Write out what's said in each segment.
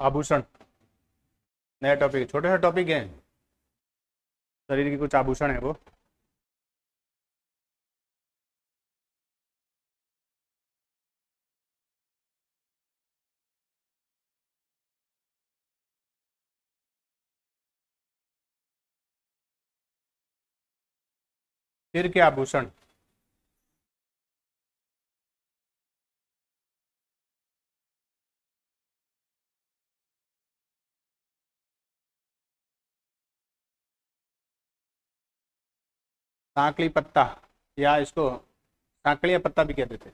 आभूषण नया टॉपिक है, छोटा सा टॉपिक है। शरीर के कुछ आभूषण है वो। सिर के आभूषण। सांकली पत्ता, या इसको सांकलिया पत्ता भी कहते थे।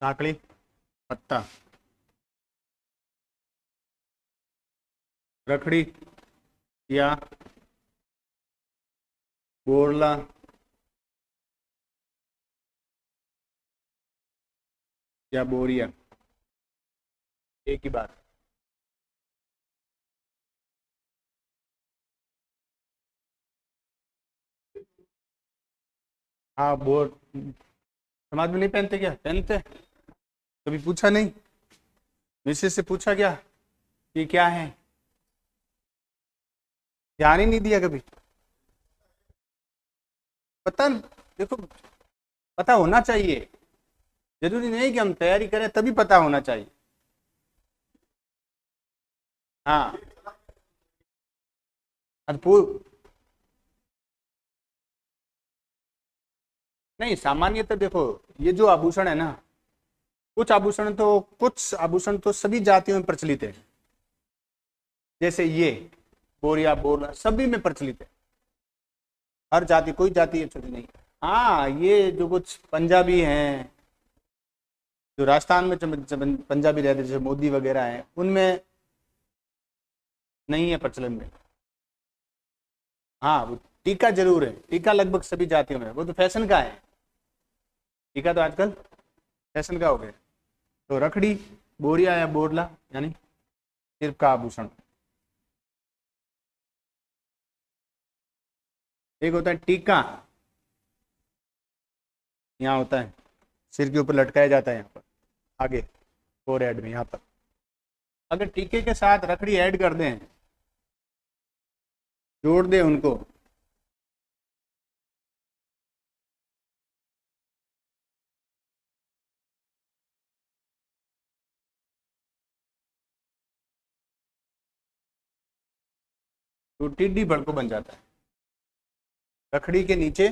सांकली पत्ता, रखड़ी या बोरला, या बोरिया, एक ही बात। हाँ, बोर समाज में नहीं पहनते क्या? पहनते। कभी पूछा नहीं? मिसेस से पूछा क्या ये क्या है? ध्यान ही नहीं दिया कभी। पता, देखो, पता होना चाहिए। जरूरी नहीं कि हम तैयारी करें तभी पता होना चाहिए। हाँ, अद्भुत। नहीं, सामान्यतः देखो, ये जो आभूषण है ना, कुछ आभूषण तो सभी जातियों में प्रचलित है। जैसे ये बोरिया बोरला सभी में प्रचलित है। हर जाति, कोई जाति है छोटी नहीं। हाँ, ये जो कुछ पंजाबी हैं, जो राजस्थान में पंजाबी रहते हैं, जैसे मोदी वगैरह हैं, उनमें नहीं है प्रचलन में। हाँ, वो टीका जरूर है। टीका लगभग सभी जातियों में, वो तो फैशन का है। टीका तो आजकल फैशन का हो गया। तो रखड़ी, बोरिया या बोरला यानी सिर का आभूषण। एक होता है टीका, यहाँ होता है, सिर के ऊपर लटकाया जाता है, यहाँ पर आगे फोरहेड में, यहाँ पर। अगर टीके के साथ रखड़ी ऐड कर दें, जोड़ दें उनको, तो टिड्डी भड़को बन जाता है। रखड़ी के नीचे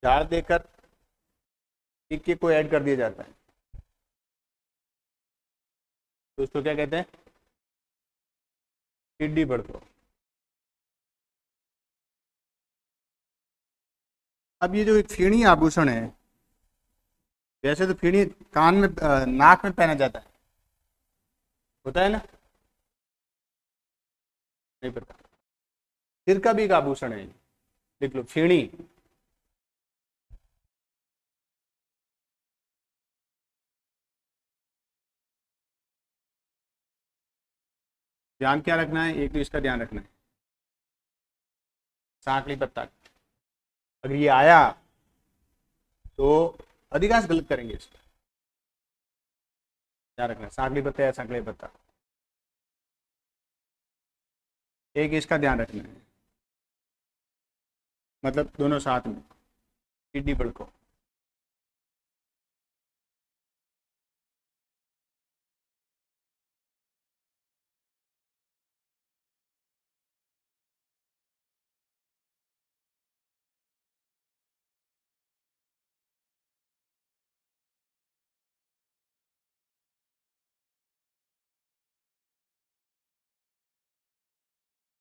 झाड़ देकर टीके को ऐड कर दिया जाता है, तो उसको क्या कहते हैं? टिड्डी भड़को। अब ये जो एक फीणी आभूषण है, वैसे तो फीणी कान में नाक में पहना जाता है, होता है ना? नहीं पता। सिर का भी एक आभूषण है, देख लो, फीणी। ध्यान क्या रखना है? एक तो इसका ध्यान रखना है, सांकली पत्ता। अगर ये आया तो अधिकांश गलत करेंगे इसको। ध्यान रखना है, सांकली पत्ता या सांकली पत्ता, एक इसका ध्यान रखना है, मतलब दोनों साथ में। टिड्डी भड़को।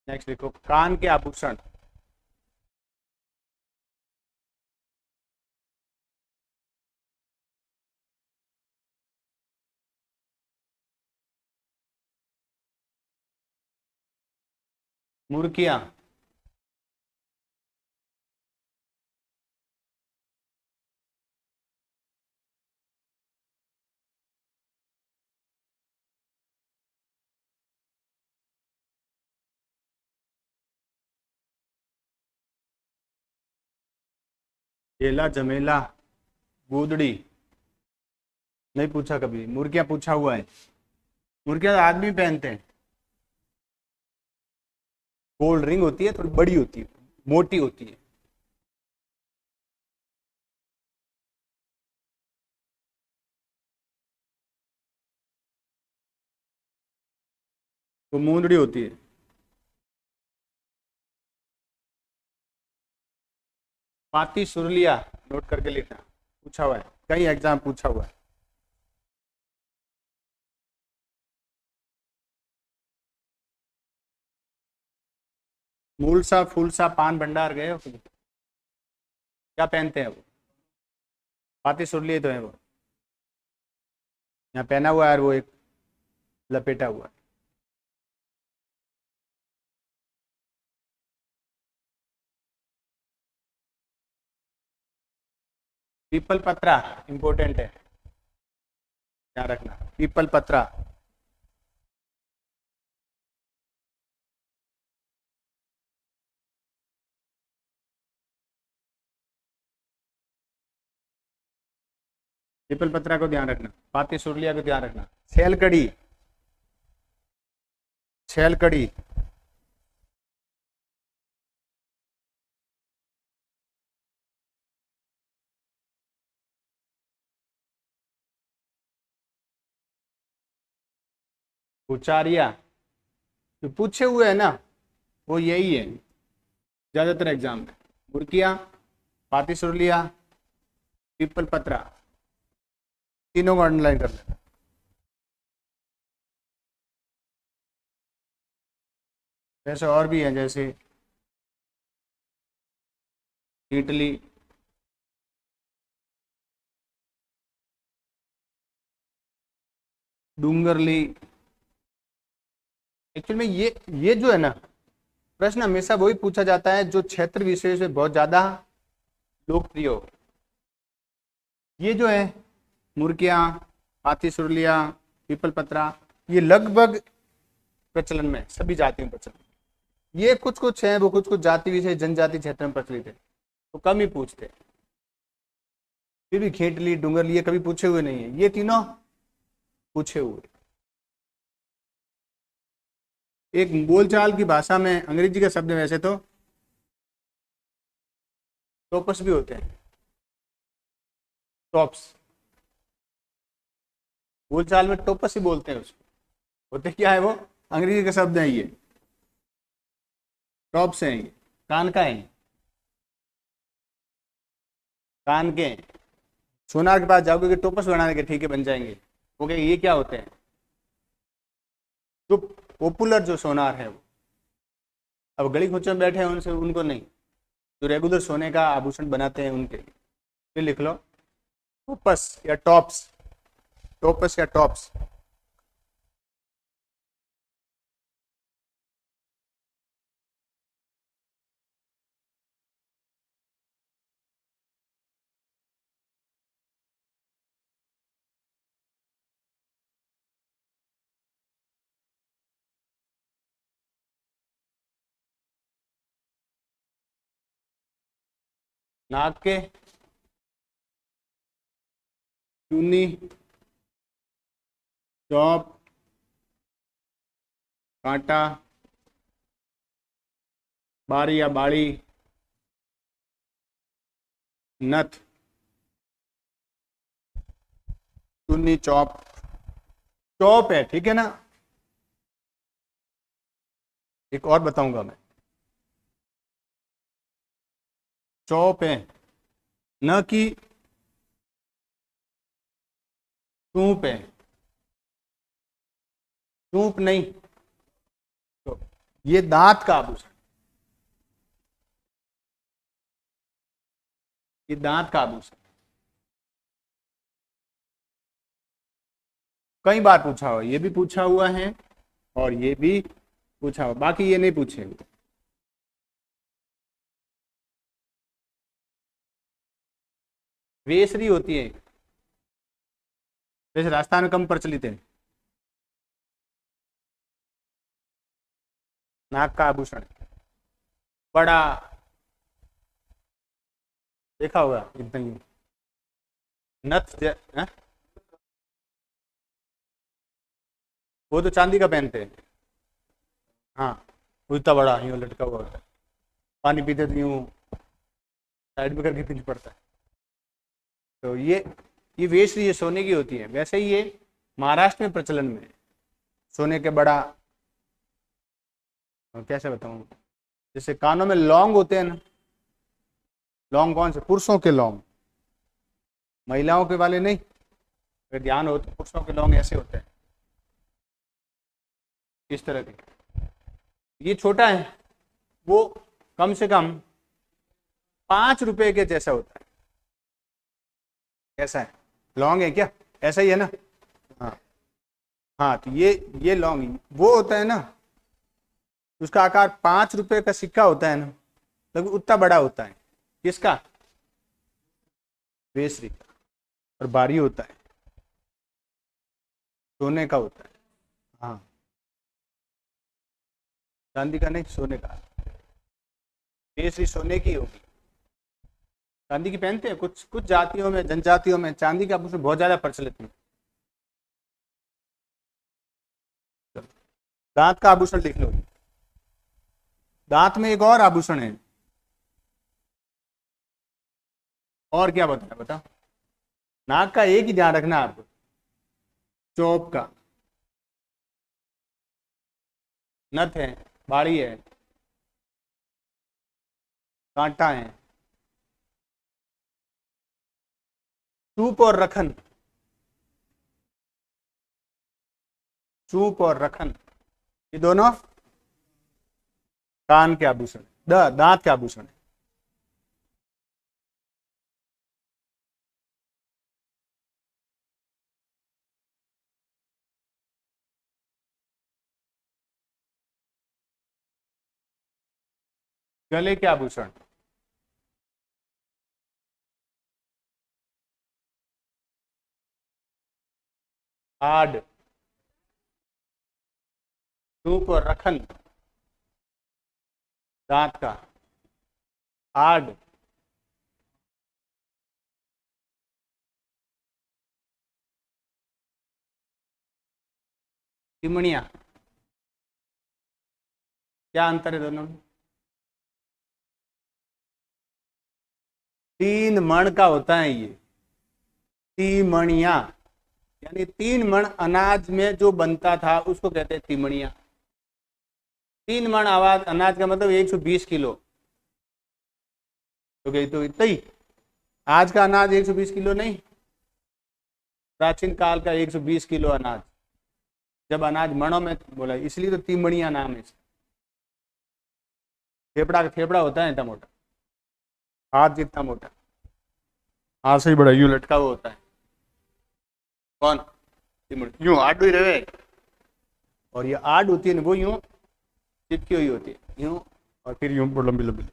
नेक्स्ट देखो, कान के आभूषण। मुर्किया, झेला झमेला, गोदड़ी नहीं पूछा कभी। मुर्गियां पूछा हुआ है। मुर्गियां तो आदमी पहनते हैं। गोल्ड रिंग होती है, थोड़ी बड़ी होती है, मोटी होती है। वो मूंदड़ी होती है। पाती सुरलिया, नोट करके लिखना, पूछा हुआ है, कई एग्जाम पूछा हुआ है। मूलसा फूलसा पान भंडार गए हो कभी? क्या पहनते हैं वो? पाती सुरलिया तो है वो। यहाँ पहना हुआ है और वो एक लपेटा हुआ है। पीपल पत्रा इंपॉर्टेंट है, ध्यान रखना, पीपल पत्रा। पीपल पत्रा को ध्यान रखना, पाती सुरलिया को ध्यान रखना। छेलकड़ी, छेलकड़ी। उचारिया, जो पूछे हुए है ना वो यही है ज्यादातर एग्जाम में। मुर्गियां, पाती सुरलिया, पीपल पत्रा, तीनों को अंडरलाइन कर लेना। वैसे और भी है, जैसे इटली, डूंगरली। एक्चुअली में ये जो है ना, प्रश्न हमेशा वही पूछा जाता है जो क्षेत्र विशेष में बहुत ज्यादा लोकप्रिय हो। ये जो है मुर्गियां, हाथी सुरलिया, पीपल पत्रा, ये लगभग प्रचलन में, सभी जातियों में प्रचलन में। ये कुछ कुछ है, वो कुछ कुछ जाति विशेष जनजाति क्षेत्र में प्रचलित है, तो कम ही पूछते हैं। फिर भी खेतली, डूंगरली ये कभी पूछे हुए नहीं है, ये तीनों पूछे हुए। एक बोलचाल की भाषा में अंग्रेजी का शब्द है वैसे तो, टोपस भी होते हैं, टॉप्स। बोलचाल में टोपस ही बोलते हैं उसको। होते क्या है वो, अंग्रेजी का शब्द है ये, टॉप्स हैं ये, कान का है, कान के। सोनार के पास जाओगे कि टोपस बनाने के, ठीक है बन जाएंगे। वो कहेंगे ये क्या होते हैं? जो पॉपुलर जो सोनार है वो, अब गली खोचों में बैठे हैं उनसे, उनको नहीं, जो रेगुलर सोने का आभूषण बनाते हैं उनके लिए। फिर लिख लो टोपस या टॉप्स, टोपस या टॉप्स। नाक के, चुन्नी, चौप, कांटा, बारी या बाड़ी, नथ, चुन्नी, चौप। चौप है, ठीक है ना। एक और बताऊंगा मैं, चौप है, न कि सूप है, सूप नहीं। तो ये दांत का आभूषण, ये दांत का आभूषण कई बार पूछा हुआ, ये भी पूछा हुआ है और ये भी पूछा हुआ, बाकी ये नहीं पूछे हुए। वेसरी होती है, वैसे राजस्थान में कम प्रचलित है। नाक का आभूषण, बड़ा, देखा होगा इतना ही। हैं? वो तो चांदी का पहनते हैं। हाँ, वो इतना बड़ा यूं लटका हुआ होता है, पानी पीते तो यूं साइड में करके पीना पड़ता है। तो ये वेश ये सोने की होती है। वैसे ही ये महाराष्ट्र में प्रचलन में है। सोने के बड़ा, कैसे बताऊं, जैसे कानों में लौंग होते हैं ना, लौंग कौन से, पुरुषों के लौंग, महिलाओं के वाले नहीं। अगर ध्यान हो तो पुरुषों के लौंग ऐसे होते हैं, इस तरह के। ये छोटा है, वो कम से कम 5 रुपए के जैसा होता है। कैसा है, लौंग है क्या, ऐसा ही है ना। हाँ, हाँ, तो ये लौंग वो होता है ना, उसका आकार 5 रुपए का सिक्का होता है ना, लगभग उतना बड़ा होता है। किसका, बेसरी का। और भारी होता है, सोने का होता है। हाँ, चांदी का नहीं, सोने का। बेसरी सोने की होगी। चांदी की पहनते हैं कुछ कुछ जातियों में, जनजातियों में चांदी का आभूषण बहुत ज्यादा प्रचलित है। दांत का आभूषण लिख लो। दांत में एक और आभूषण है। और क्या बताया, बता। नाक का एक ही ध्यान रखना आपको, चौप का। नथ है, बाड़ी है, कांटा है। चूप और रखन, चूप और रखन, ये दोनों कान के आभूषण, दांत के आभूषण है। गले के आभूषण, आड, चूप और रखन, दांत का, आड, चिमनिया। क्या अंतर है दोनों में। 3 मण का होता है ये, तिमणिया। यानी 3 मण अनाज में जो बनता था उसको कहते हैं तिमणिया। 3 मण आवाज अनाज का मतलब 120 किलो। तो गई तो इतना ही। आज का अनाज 120 किलो नहीं, प्राचीन काल का 120 किलो अनाज। जब अनाज मणों में बोला, इसलिए तो तिमणिया नाम है इसका। फेफड़ा का फेफड़ा होता है इतना मोटा, हाथ जितना मोटा, हाथ से ही बड़ा, यूं लटका हुआ होता है। कौन, तिमड़ी, यूं आडू ही रहे। और ये आड होती है ना, वो यूं चिपकी हुई होती है यूं, और फिर यूं लंबी लंबी।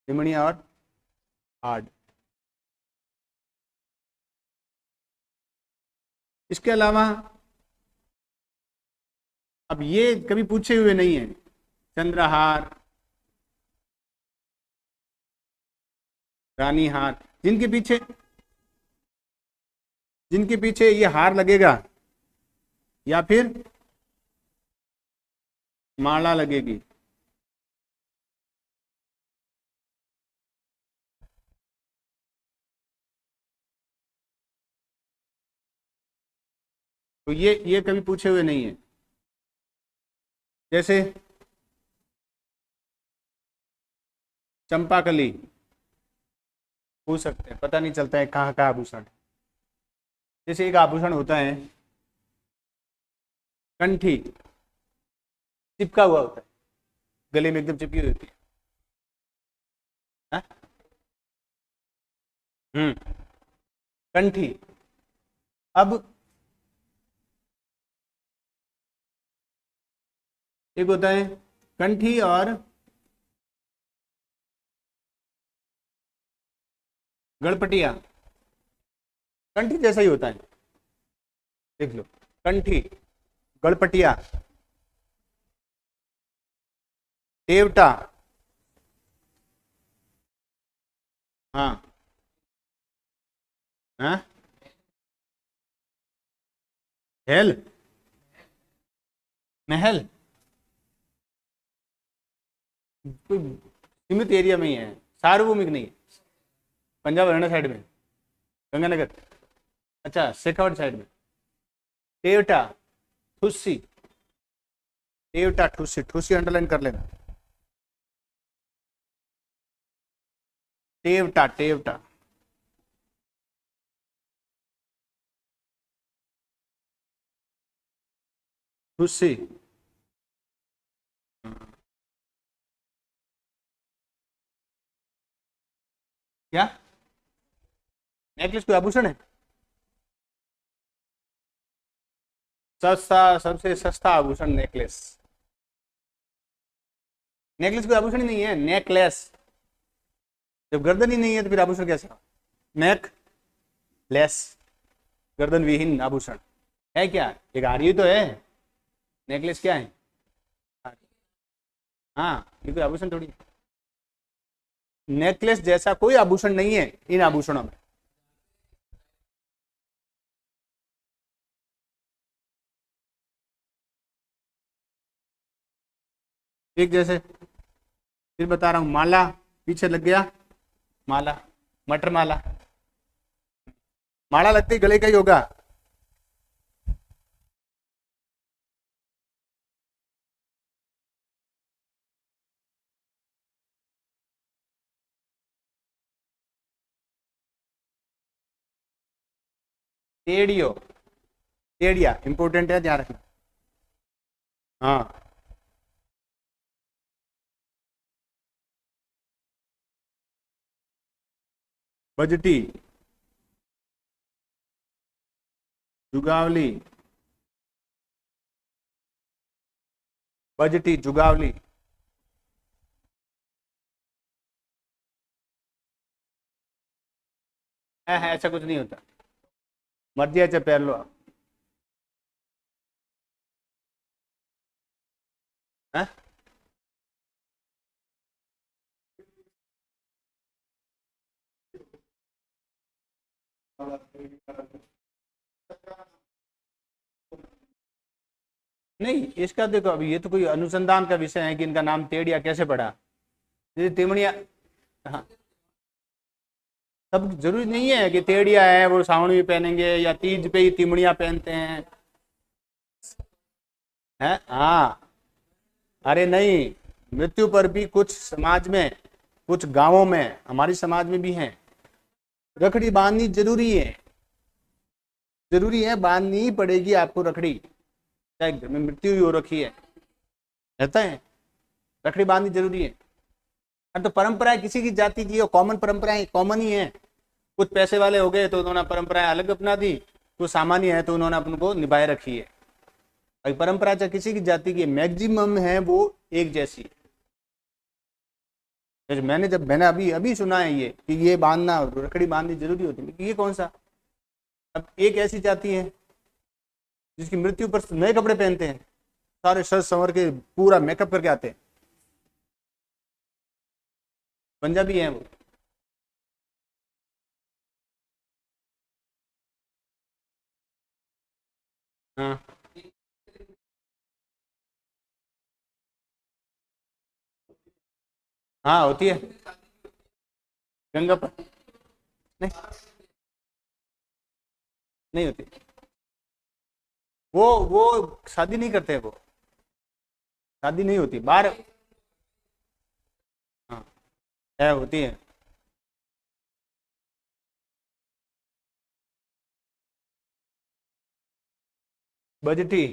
चिमड़िया और आड। इसके अलावा अब ये कभी पूछे हुए नहीं है, चंद्रहार, रानी हार, जिनके पीछे ये हार लगेगा या फिर माला लगेगी, तो ये कभी पूछे हुए नहीं है। जैसे चंपाकली पूछ सकते हैं, पता नहीं चलता है कहाँ का आभूषण है। जैसे एक आभूषण होता है कंठी, चिपका हुआ होता है, गले में एकदम चिपकी हुई होती है। हाँ? हम्म, कंठी। अब एक होता है कंठी और गड़पटिया। कंठी जैसा ही होता है, देख लो, कंठी, गड़पटिया, टेवटा। हाँ, हाँ, हेल, महल, कोई सीमित एरिया में ही है, सार्वभौमिक नहीं है। पंजाब हरियाणा साइड में, गंगानगर, अच्छा शेखावट साइड में। टेवटा, ठुस्सी, टेवटा ठुस्सी, ठुस्सी अंडरलाइन कर लेना। टेवटा, टेवटा, ठुस्सी। क्या? नेकलेस कोई आभूषण है? सस्ता, सबसे सस्ता आभूषण नेकलेस। नेकलेस कोई आभूषण ही नहीं है, नेकलेस। जब गर्दन ही नहीं है तो फिर आभूषण कैसे? नेक लेस, गर्दन विहीन आभूषण है क्या? एक हारी तो है। नेकलेस क्या है? हाँ, ये कोई आभूषण थोड़ी है। नेकलेस जैसा कोई आभूषण नहीं है इन आभूषणों में। एक जैसे, फिर बता रहा हूं, माला पीछे लग गया, माला, मटर माला। माला लगती गले का ही होगा। टेडियो, टेडिया इंपोर्टेंट है, ध्यान रखना। हाँ, बजटी, जुगावली, बजटी, जुगावली। है, ऐसा कुछ नहीं होता। मर्जी है, चाहे पहन लो आप। हैं? नहीं, इसका देखो, अभी ये तो कोई अनुसंधान का विषय है कि इनका नाम टेढ़िया कैसे पड़ा। जैसे तिमड़िया, हाँ, सब जरूरी नहीं है कि टेढ़िया है वो सावन में पहनेंगे या तीज पे ही तिमड़िया पहनते हैं। हैं, हाँ। अरे नहीं, मृत्यु पर भी कुछ समाज में, कुछ गांवों में, हमारी समाज में भी है, रखड़ी बांधनी जरूरी है। जरूरी है, बांधनी ही पड़ेगी आपको रखड़ी, चाहे घर में मृत्यु ही हो रखी है, रहता है, रखड़ी बांधनी जरूरी है। हाँ, तो परंपराएं किसी की जाति की, कॉमन परंपराएं कॉमन ही है। कुछ पैसे वाले हो गए तो उन्होंने परंपराएं अलग अपना दी, कुछ सामान्य है तो उन्होंने अपन को निभाए रखी है। भाई परंपरा चाहे किसी की जाति की, मैक्सिमम है वो एक जैसी। जैसे मैंने अभी अभी सुना है ये कि ये बांधना, रखड़ी बांधनी जरूरी होती है, ये कौन सा? अब एक ऐसी जाति है जिसकी मृत्यु पर नए कपड़े पहनते हैं, सारे सज संवर के पूरा मेकअप करके आते हैं, पंजाबी है वो। हाँ, हाँ होती है, गंगा पर। नहीं, नहीं होती। वो शादी नहीं करते वो, शादी नहीं होती बाहर। हाँ, है, होती है। बजटी,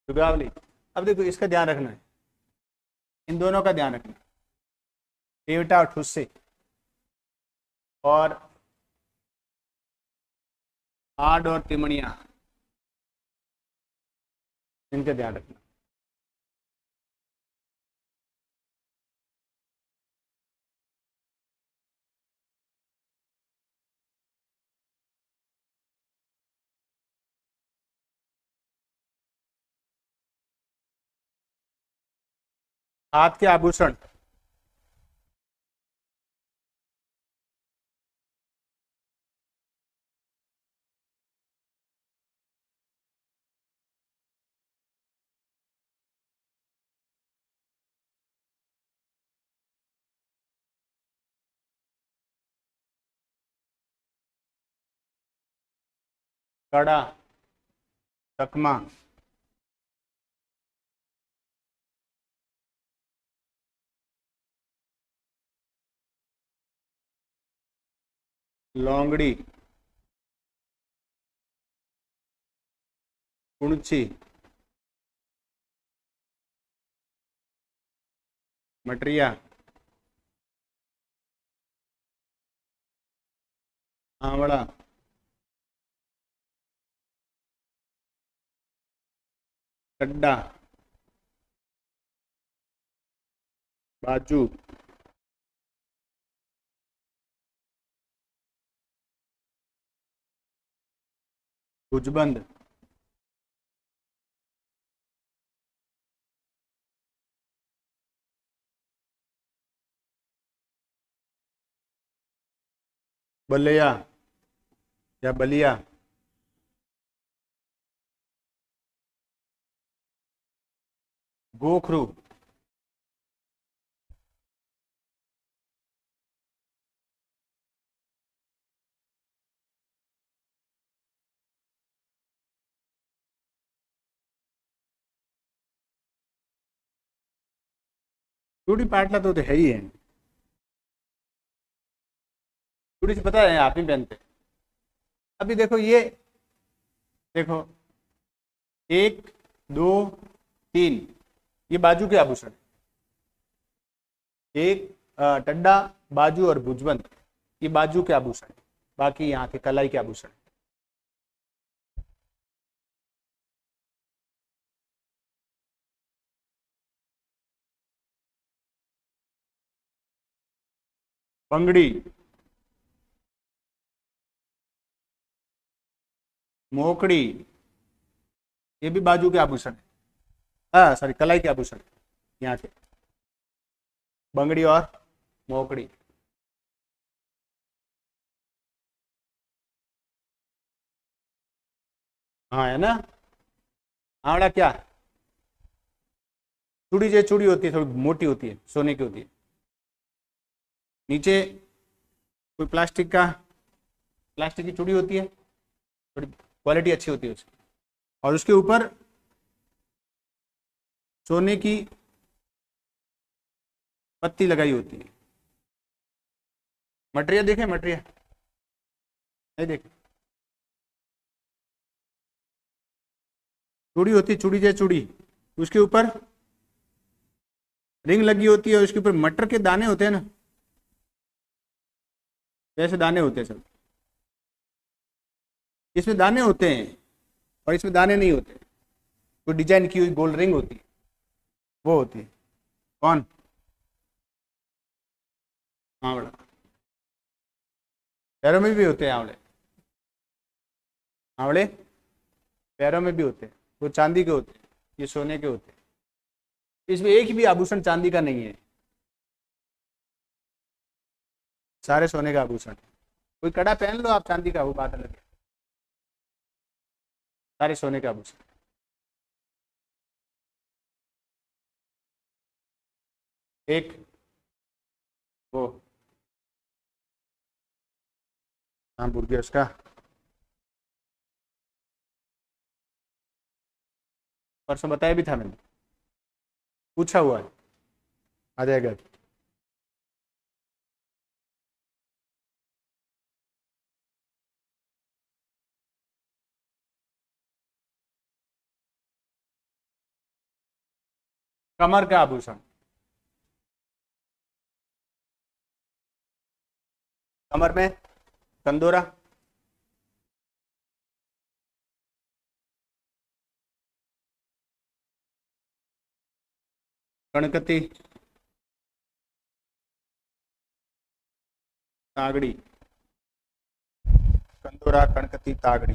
जुगावली। अब देखो इसका ध्यान रखना है, इन दोनों का ध्यान रखना, टेवटा और ठुस्से, और आड और तिमणिया, इनका ध्यान रखना। हाथ के आभूषण, कड़ा, चकमा, लौंगड़ी, कुणची, मटरिया, आंवला, गड्ढा, बाजू, भुजबंद, बलिया या बलिया, गोखरू, चूड़ी पाटला तो है ही है। चूड़ी से पता है आप ही पहनते। अभी देखो ये, देखो 1 2 3, ये बाजू के आभूषण। एक टड्डा, बाजू और भुजबंद, ये बाजू के आभूषण। बाकी यहाँ के कलाई के आभूषण। पंगड़ी, मोकड़ी, ये भी बाजू के आभूषण है। हाँ सॉरी, कलाई के आभूषण यहाँ के। बंगड़ी और मोकड़ी। हाँ है ना। आवड़ा क्या, चूड़ी जो चूड़ी होती है थोड़ी मोटी होती है, सोने की होती है। नीचे कोई प्लास्टिक की चूड़ी होती है, थोड़ी क्वालिटी अच्छी होती है उसकी, और उसके ऊपर सोने की पत्ती लगाई होती है। मटरिया देखे, मटरिया नहीं देखे। चूड़ी होती है, चूड़ी जैसी चूड़ी, उसके ऊपर रिंग लगी होती है, और उसके ऊपर मटर के दाने होते हैं ना, जैसे दाने होते हैं सब। इसमें दाने होते हैं और इसमें दाने नहीं होते। कोई डिजाइन की हुई गोल रिंग होती है, वो होती है। कौन? आंवला। पैरों में भी होते हैं आंवले। आंवले पैरों में भी होते हैं, वो चांदी के होते हैं, ये सोने के होते हैं। इसमें एक भी आभूषण चांदी का नहीं है, सारे सोने का आभूषण। कोई कड़ा पहन लो आप चांदी का, वो बात अलग है। सारे सोने का आभूषण। एक वो, नाम भूल गया उसका, परसों बताया भी था मैंने, पूछा हुआ है, आ जाएगा। कमर का आभूषण। कमर में कंदोरा, कणकती, तागड़ी। कंदोरा, कणकती, तागड़ी।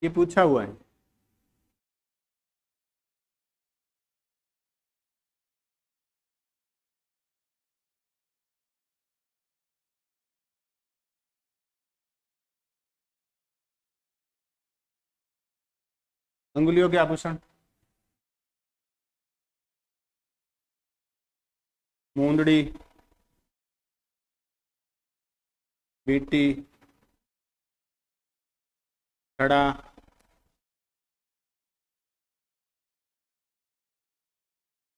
ये पूछा हुआ है। अंगुलियों के आभूषण, मुंदड़ी, बीटी, छड़ा,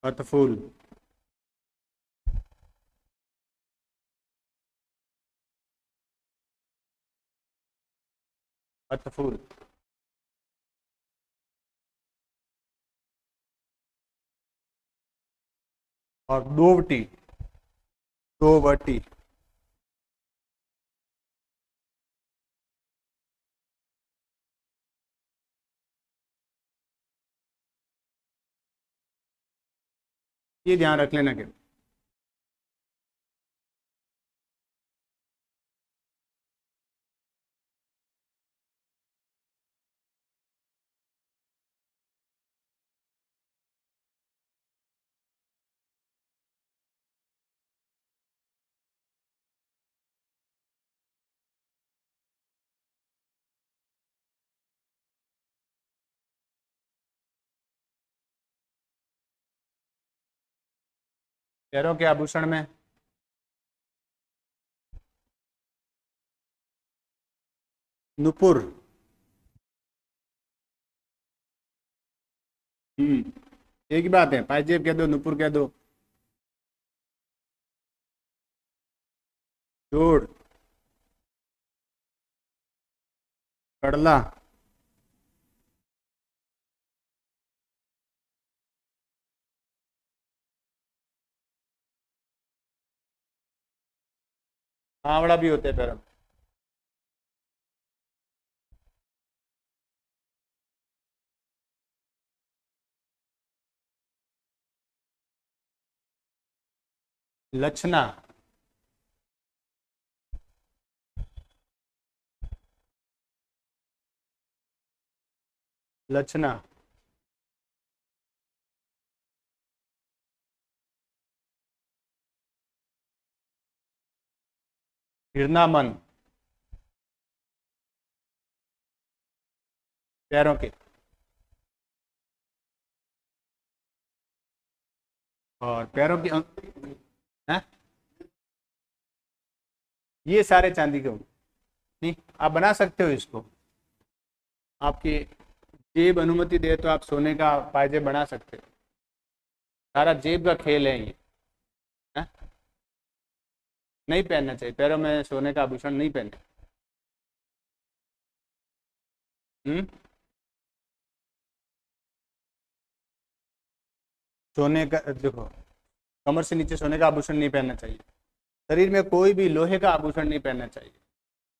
हथफूल, हथफूल, और दोवटी, दोवटी। ये ध्यान रख लेना के पैरों के आभूषण में नुपुर, एक ही बात है, पाइजेब कह दो, नुपुर कह दो, जोड़, कड़ला, आवड़ा भी होते हैं पैरों में, लक्षणा, लक्षणा, हिरनामन, पैरों के, और पैरों की हैं? ये सारे चांदी के होंगे। नहीं, आप बना सकते हो इसको, आपकी जेब अनुमति दे तो आप सोने का पायजेब बना सकते हो। सारा जेब का खेल है ये। हैं? नहीं पहनना चाहिए, पैरों में सोने का आभूषण नहीं पहनना। सोने का देखो, कमर से नीचे सोने का आभूषण नहीं पहनना चाहिए। शरीर में कोई भी लोहे का आभूषण नहीं पहनना चाहिए।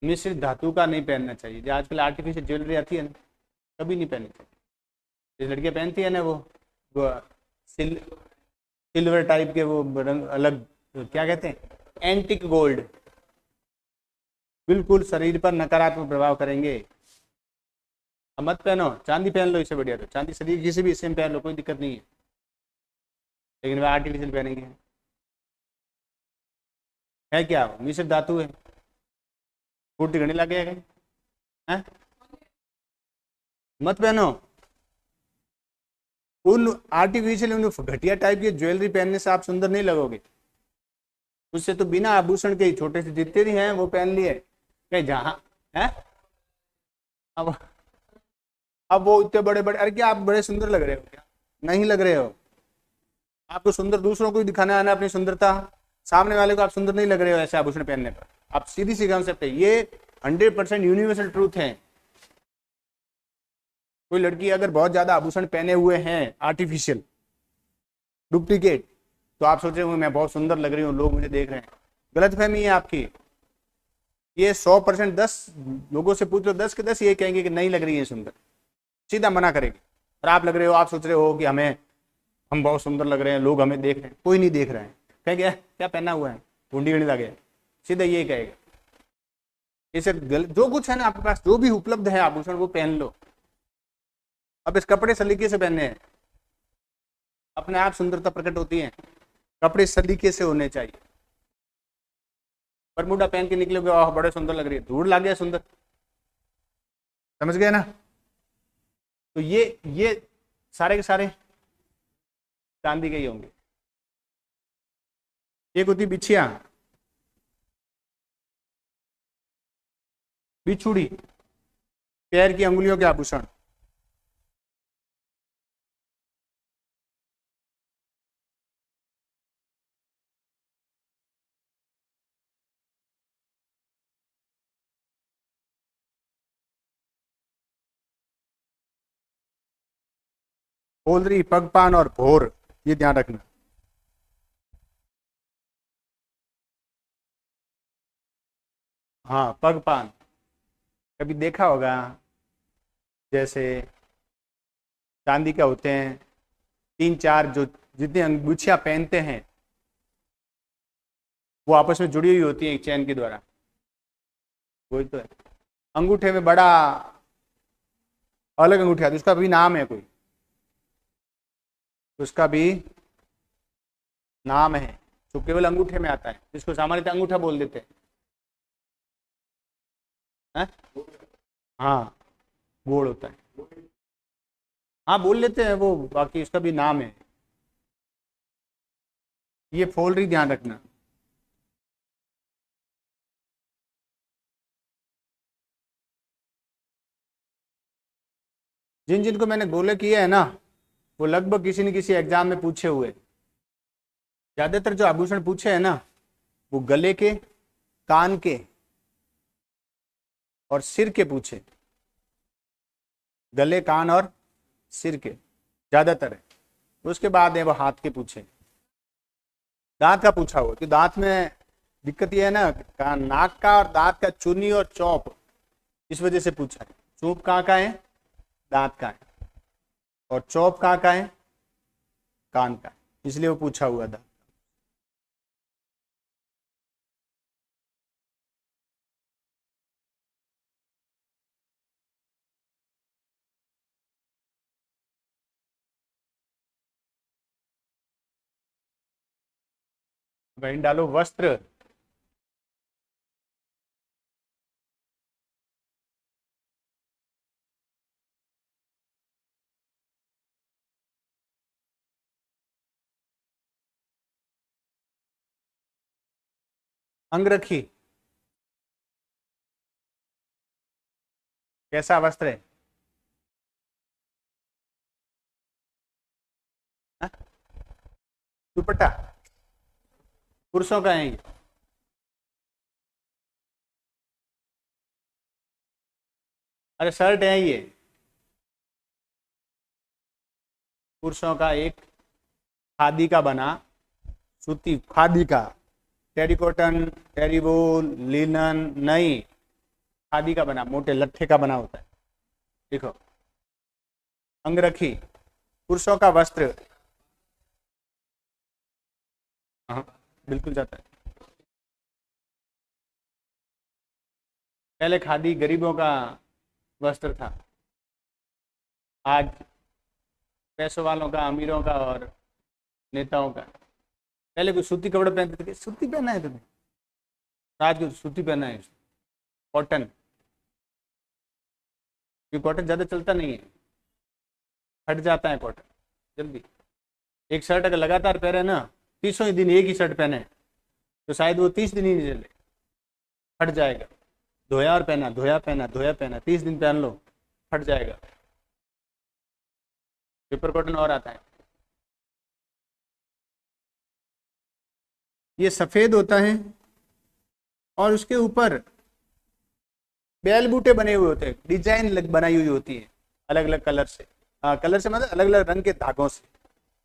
मिश्रित धातु का नहीं पहनना चाहिए। जो आजकल आर्टिफिशियल ज्वेलरी आती है ना, कभी नहीं पहननी चाहिए। जो लड़कियां पहनती है ना, वो सिल्वर टाइप के, वो रंग अलग, क्या कहते हैं, एंटिक गोल्ड, बिल्कुल शरीर पर नकारात्मक प्रभाव करेंगे। अब मत पहनो, चांदी पहन लो, इससे बढ़िया। तो चांदी शरीर किसी भी हिस्से में पहन लो, कोई दिक्कत नहीं है, लेकिन वह आर्टिफिशियल पहनेंगे। है क्या, मिश्र धातु है, फूटी घड़ी लगे है। मत पहनो। उन आर्टिफिशियल, उन घटिया टाइप की ज्वेलरी पहनने से आप सुंदर नहीं लगोगे। उससे तो बिना आभूषण के ही छोटे से जितने भी हैं वो पहन लिए कहीं, जहां है। अब अब वो इतने बड़े बड़े, अरे क्या आप बड़े सुंदर लग रहे हो क्या? नहीं लग रहे हो। आपको सुंदर दूसरों को भी दिखाना है ना, अपनी सुंदरता। सामने वाले को आप सुंदर नहीं लग रहे हो ऐसे आभूषण पहनने पर। आप सीधी सी कॉन्सेप्ट है ये, 100% यूनिवर्सल ट्रूथ है। कोई लड़की अगर बहुत ज्यादा आभूषण पहने हुए हैं आर्टिफिशियल, डुप्लीकेट, तो आप सोच रहे हो मैं बहुत सुंदर लग रही हूँ, लोग मुझे देख रहे हैं। गलतफहमी है आपकी। ये 100%, 10 लोगों से पूछ लो, 10 के 10 ये कहेंगे कि नहीं लग रही है सुंदर, सीधा मना करेंगे। और आप लग रहे हो, आप सोच रहे हो कि हम बहुत सुंदर लग रहे हैं, लोग हमें देख रहे हैं। कोई नहीं देख रहे हैं, कहेंगे क्या पहना हुआ है, गुंडी गणी लगे, सीधा ये कहेगा। इसे जो कुछ है ना आपके पास, जो भी उपलब्ध है आभूषण, वो पहन लो। अब इस कपड़े सलीके से पहनने हैं, अपने आप सुंदरता प्रकट होती है। कपड़े सलीके से होने चाहिए। बरमूडा पहन के निकलोगे, ओह बड़े सुंदर लग रही है, धूल लग गया सुंदर, समझ गए ना। तो ये सारे के सारे चांदी के ही होंगे। एक होती बिछिया, बिछुड़ी, पैर की अंगुलियों के आभूषण। होलरी, पगपान और भोर, ये ध्यान रखना। हाँ, पगपान कभी देखा होगा, जैसे चांदी के होते हैं, तीन चार जो जितनी अंगूठियां पहनते हैं वो आपस में जुड़ी हुई होती है एक चैन के द्वारा, वही तो है। अंगूठे में बड़ा अलग अंगूठा, उसका भी नाम है कोई, उसका भी नाम है, जो केवल अंगूठे में आता है, जिसको सामान्यतः अंगूठा बोल देते हैं। हाँ, गोल होता है। हाँ, बोल लेते हैं वो, बाकी उसका भी नाम है। ये फोलरी ध्यान रखना। जिन जिनको मैंने गोले किए हैं ना, वो लगभग किसी न किसी एग्जाम में पूछे हुए। ज्यादातर जो आभूषण पूछे हैं ना, वो गले के, कान के और सिर के पूछे। गले, कान और सिर के ज्यादातर है। उसके बाद है वो हाथ के पूछे। दांत का पूछा हुआ, कि दांत में दिक्कत ये है ना, नाक का और दांत का चुनी और चौप, इस वजह से पूछा है। चूप कहाँ का है? दांत का है। और चौप कहाँ का है? कान का है। इसलिए वो पूछा हुआ था। वहीं डालो वस्त्र। अंगरखी कैसा वस्त्र है? हाँ? दुपट्टा पुरुषों का है ये। अरे शर्ट है ये, पुरुषों का एक खादी का बना, सूती खादी का, टेरिकॉटन, टेरिवोल, लिनन नहीं, खादी का बना, मोटे लट्ठे का बना होता है। देखो, अंगरखी पुरुषों का वस्त्र। हाँ, बिल्कुल जाता है। पहले खादी गरीबों का वस्त्र था, आज पैसों वालों का, अमीरों का और नेताओं का। पहले कोई सूती कपड़े पहनते थे, सूती पहना है तुम्हें, आज को सूती पहना है, कॉटन। क्योंकि कॉटन ज़्यादा चलता नहीं है, फट जाता है कॉटन जल्दी। एक शर्ट अगर लगातार पहने ना, 30 दिन एक ही शर्ट पहने, तो शायद वो 30 दिन ही नहीं चले, फट जाएगा। धोया और पहना, धोया पहना, धोया पहना, 30 दिन पहन लो, फट जाएगा। पेपर कॉटन और आता है। ये सफ़ेद होता है और उसके ऊपर बैल बूटे बने हुए होते हैं, डिजाइन बनाई हुई होती है अलग अलग कलर से। कलर से मतलब अलग अलग रंग के धागों से।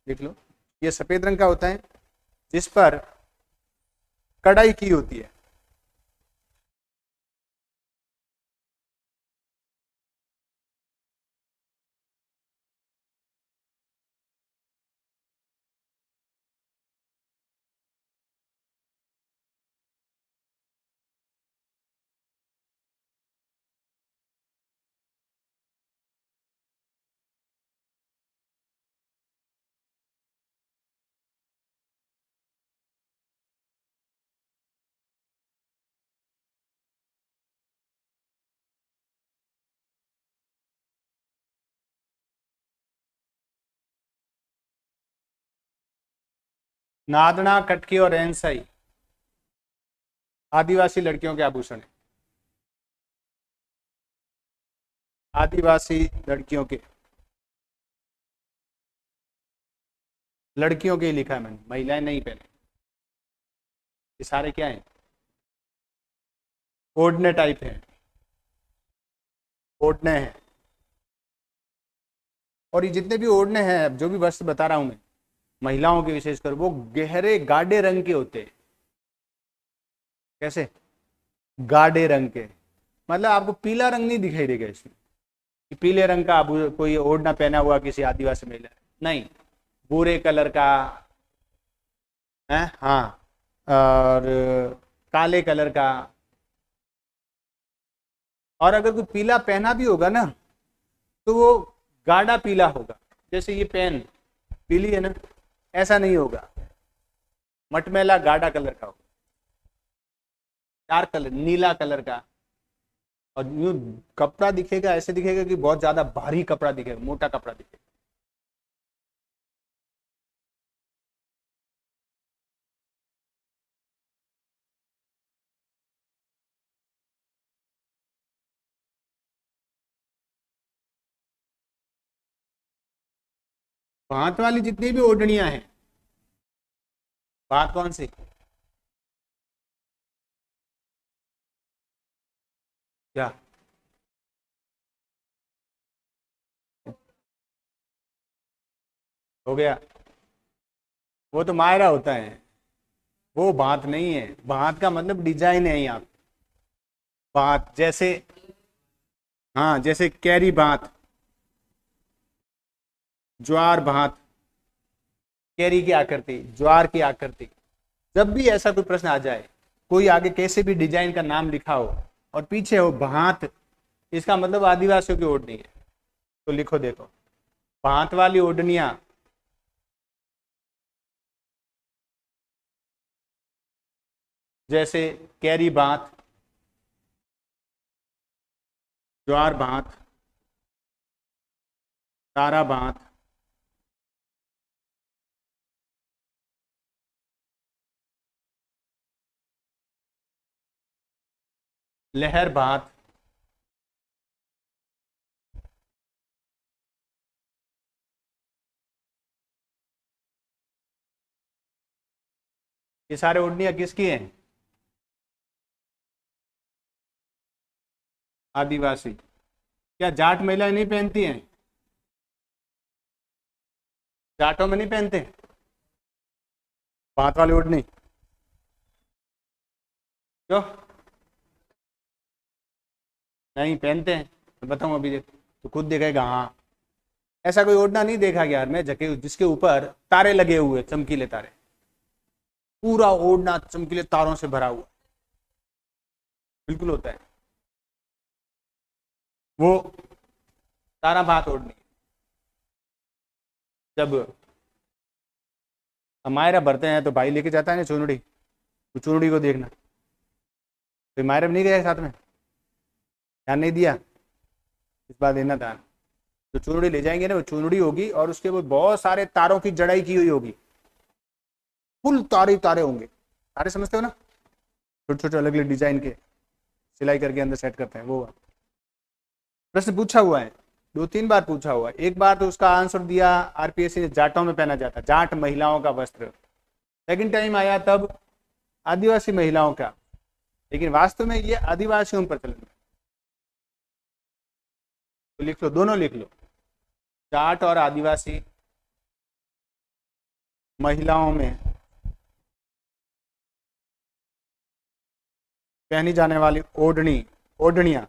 देख लो, ये सफ़ेद रंग का होता है, जिस पर कढ़ाई की होती है। नादना, कटकी और रेंसाई आदिवासी लड़कियों के आभूषण है। आदिवासी लड़कियों के, लड़कियों के ही लिखा है मैंने, महिलाएं नहीं पहने। ये सारे क्या हैं? ओढ़ने टाइप हैं, ओढ़ने हैं। और ये जितने भी ओढ़ने हैं, जो भी वस्त्र बता रहा हूं मैं, महिलाओं के विशेषकर, वो गहरे गाढ़े रंग के होते हैं। कैसे? गाढ़े रंग के, मतलब आपको पीला रंग नहीं दिखाई देगा इसमें कि पीले रंग का कोई ओढ़ना पहना हुआ किसी आदिवासी महिला नहीं। भूरे कलर का है, हाँ, और काले कलर का। और अगर कोई पीला पहना भी होगा ना, तो वो गाढ़ा पीला होगा। जैसे ये पेन पीली है ना, ऐसा नहीं होगा, मटमैला गाढ़ा कलर का होगा, डार्क कलर, नीला कलर का। और यूं कपड़ा दिखेगा, ऐसे दिखेगा कि बहुत ज्यादा भारी कपड़ा दिखेगा, मोटा कपड़ा दिखेगा। भात वाली जितनी भी ओढ़नियां हैं, भात कौन सी? क्या? हो गया? वो तो मायरा होता है, वो भात नहीं है। भात का मतलब डिजाइन है यहाँ। भात जैसे, हाँ, जैसे कैरी भात, ज्वार भात, कैरी की आकृति, ज्वार की आकृति। जब भी ऐसा कोई प्रश्न आ जाए, कोई आगे कैसे भी डिजाइन का नाम लिखा हो और पीछे हो भात, इसका मतलब आदिवासियों की ओढ़नी है। तो लिखो, देखो, भात वाली ओढ़नियां, जैसे कैरी भात, ज्वार भात, तारा भात, लहर भात, ये सारे ओढ़नियां किसकी हैं? आदिवासी। क्या जाट महिलाएं नहीं पहनती हैं? जाटों में नहीं पहनते भात वाली ओढ़नी? क्यों नहीं पहनते हैं? मैं बताऊं अभी, देख तो खुद देखेगा। हाँ, ऐसा कोई ओढ़ना नहीं देखा यार मैं, जके जिसके ऊपर तारे लगे हुए, चमकीले तारे, पूरा ओढ़ना चमकीले तारों से भरा हुआ। बिल्कुल होता है वो, तारा भात ओढ़नी। जब हमारा भरते हैं तो भाई लेके जाता है ना चुनड़ी, तो चुनड़ी को देखना। तो मायरा नहीं गया साथ में, ध्यान नहीं दिया, इस बार देना ध्यान। तो चुनड़ी ले जाएंगे ना, वो चुनड़ी होगी और उसके ऊपर बहुत सारे तारों की जड़ाई की हुई होगी, फुल तारे तारे होंगे। तारे समझते हो ना, छोटे छोटे अलग अलग डिजाइन के, सिलाई करके अंदर सेट करते हैं वो। प्रश्न पूछा हुआ है, 2-3 बार पूछा हुआ है। एक बार तो उसका आंसर दिया आरपीएससी ने, जाटों में पहना जाता, जाट महिलाओं का वस्त्र। सेकंड टाइम आया तब आदिवासी महिलाओं का, लेकिन वास्तव में ये आदिवासियों पर चलन है। तो लिख लो, दोनों लिख लो, जाट और आदिवासी महिलाओं में पहनी जाने वाली ओढ़नी, ओढ़नियां।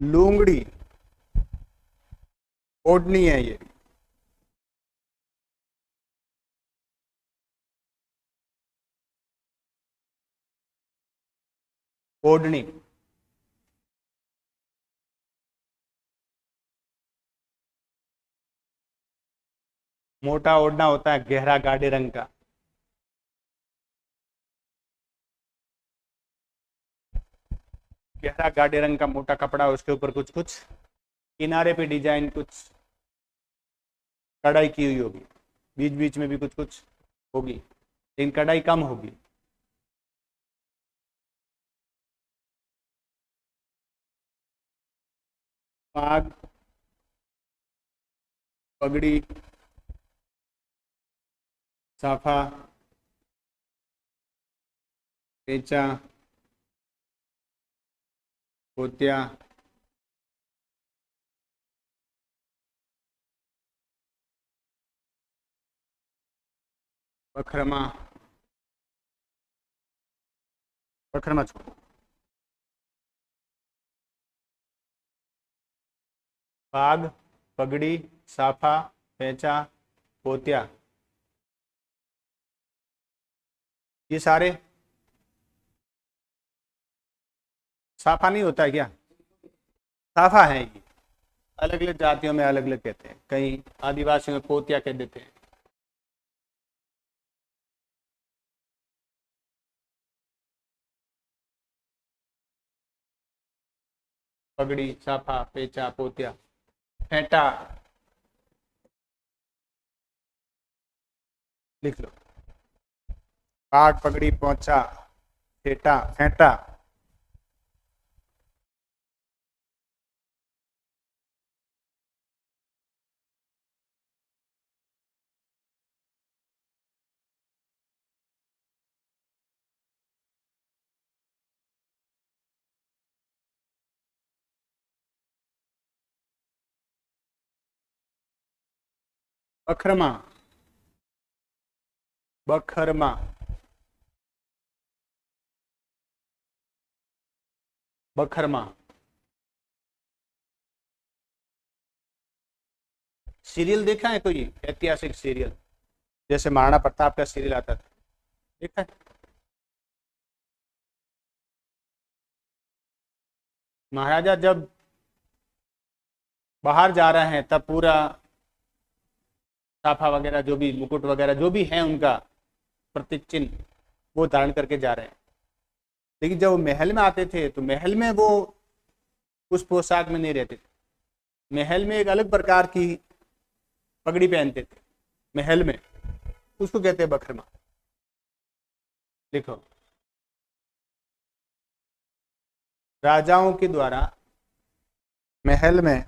लूंगड़ी ओढ़नी है ये, ओढ़नी। मोटा ओढ़ना होता है गहरा गाढ़े रंग का। गहरा गाढ़े रंग का मोटा कपड़ा, उसके ऊपर कुछ कुछ किनारे पे डिजाइन, कुछ कढ़ाई की हुई होगी, बीच बीच में भी कुछ कुछ होगी, लेकिन कढ़ाई कम होगी। पाग, पगड़ी, साफा, पेचा, पोतिया, बखरमा, बखरमा छोड़ो। पाग, पगड़ी, साफा, पेचा, पोतिया, ये सारे साफा नहीं होता है क्या? साफा है ये। अलग अलग जातियों में अलग अलग कहते हैं, कहीं आदिवासियों में पोतिया कह देते हैं। पगड़ी, साफा, पेचा, पोतिया, फेंटा, लिख लो। पाग, पगड़ी, पोंचा, फेंटा, फेंटा, बखरमा, बखरमा, बखरमा। सीरियल देखा है कोई ऐतिहासिक सीरियल? जैसे महाराणा प्रताप का सीरियल आता था, देखा है? महाराजा जब बाहर जा रहे हैं तब पूरा साफा वगैरह, जो भी मुकुट वगैरह जो भी है उनका प्रतीक चिन्ह, वो धारण करके जा रहे हैं। लेकिन जब वो महल में आते थे तो महल में वो उस पोशाक में नहीं रहते थे। महल में एक अलग प्रकार की पगड़ी पहनते थे महल में, उसको कहते हैं बखरमा। लिखो। राजाओं के द्वारा महल में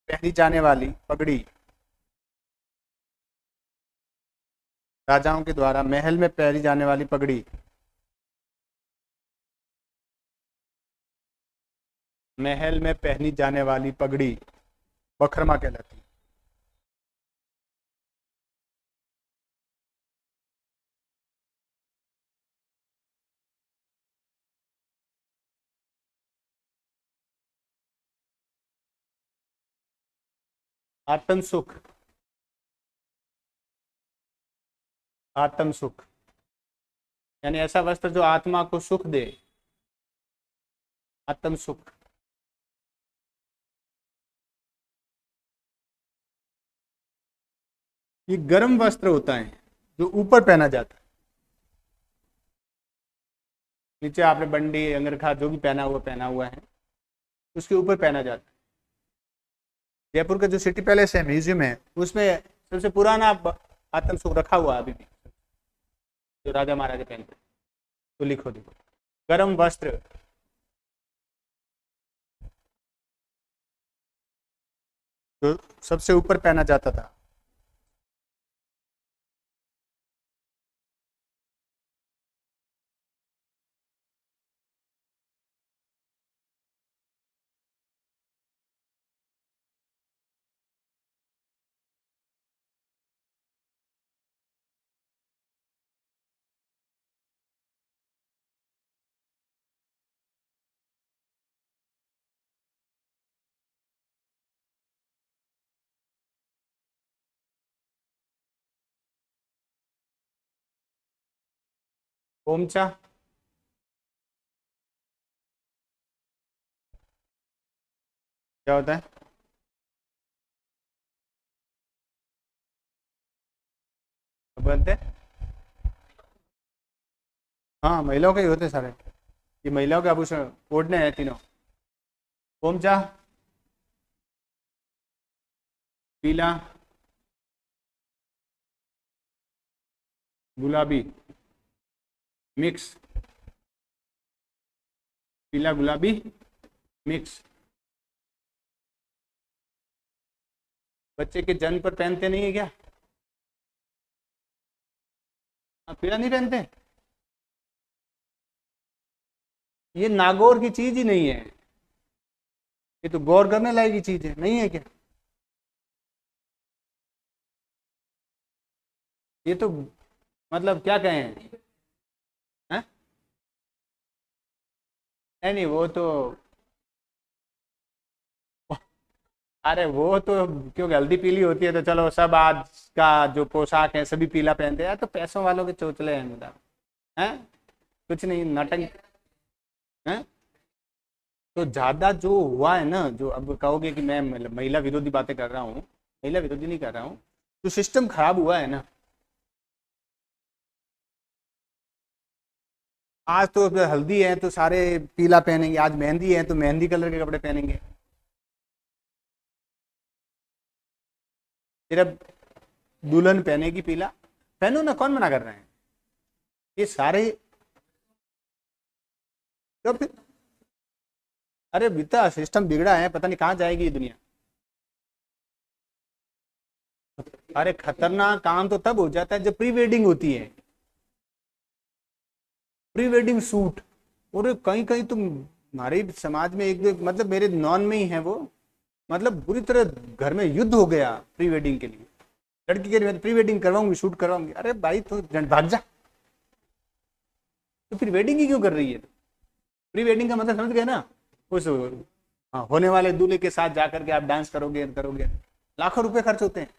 पहनी जाने वाली पगड़ी, राजाओं के द्वारा महल में पहनी जाने वाली पगड़ी महल में पहनी जाने वाली पगड़ी बखरमा कहलाती है। आत्म सुख, आत्म सुख यानी ऐसा वस्त्र जो आत्मा को सुख दे, आत्म सुख। ये गर्म वस्त्र होता है जो ऊपर पहना जाता है। नीचे आपने बंडी, अंगरखा जो भी पहना हुआ है, उसके ऊपर पहना जाता है। जयपुर का जो सिटी पैलेस है, म्यूजियम है, उसमें सबसे पुराना आत्म सुख रखा हुआ है अभी भी, जो राजा महाराजा पहनते हैं। तो लिखो, देखो, गर्म वस्त्र जो सबसे ऊपर पहना जाता था। पोमचा, क्या होता है? बनते हैं? हाँ, महिलाओं के ही होते सारे। ये महिलाओं के आभूषण ओढ़ने हैं तीनों। पोमचा, पीला, गुलाबी मिक्स, पीला गुलाबी मिक्स। बच्चे के जन्म पर पहनते नहीं है क्या? पीला नहीं पहनते? ये नागौर की चीज ही नहीं है, ये तो गौर करने लायक की चीज है, नहीं है क्या? ये तो मतलब क्या कहें? हैं? नहीं नहीं, वो तो, अरे वो तो क्योंकि हल्दी पीली होती है तो चलो सब आज का जो पोशाक है सभी पीला पहनते हैं, तो पैसों वालों के चोचले हैं मतलब। हैं? कुछ नहीं, नाटक। हैं? तो ज्यादा जो हुआ है ना, जो अब कहोगे कि मैं महिला विरोधी बातें कर रहा हूँ, महिला विरोधी नहीं कर रहा हूँ, जो सिस्टम खराब हुआ है ना, आज तो हल्दी है तो सारे पीला पहनेंगे, आज मेहंदी है तो मेहंदी कलर के कपड़े पहनेंगे। सिर्फ दुल्हन पहनेगी पीला, पहनो ना, कौन मना कर रहे हैं? ये सारे, तो फिर, अरे बीता सिस्टम बिगड़ा है, पता नहीं कहाँ जाएगी ये दुनिया। अरे खतरनाक काम तो तब हो जाता है जब प्री वेडिंग होती है, प्री वेडिंग शूट। और कहीं कहीं तो हमारे समाज में एक दो, मतलब मेरे नॉन में ही है वो, मतलब बुरी तरह घर में युद्ध हो गया प्री वेडिंग के लिए। लड़की के लिए प्री वेडिंग करवाऊंगी, शूट करवाऊंगी। अरे भाई तो भाग जा, तो फिर वेडिंग ही क्यों कर रही है? प्री वेडिंग का मतलब समझ गए ना? उस, हाँ, होने वाले दूल्हे के साथ जाकर के आप डांस करोगे करोगे, लाखों रुपए खर्च होते हैं।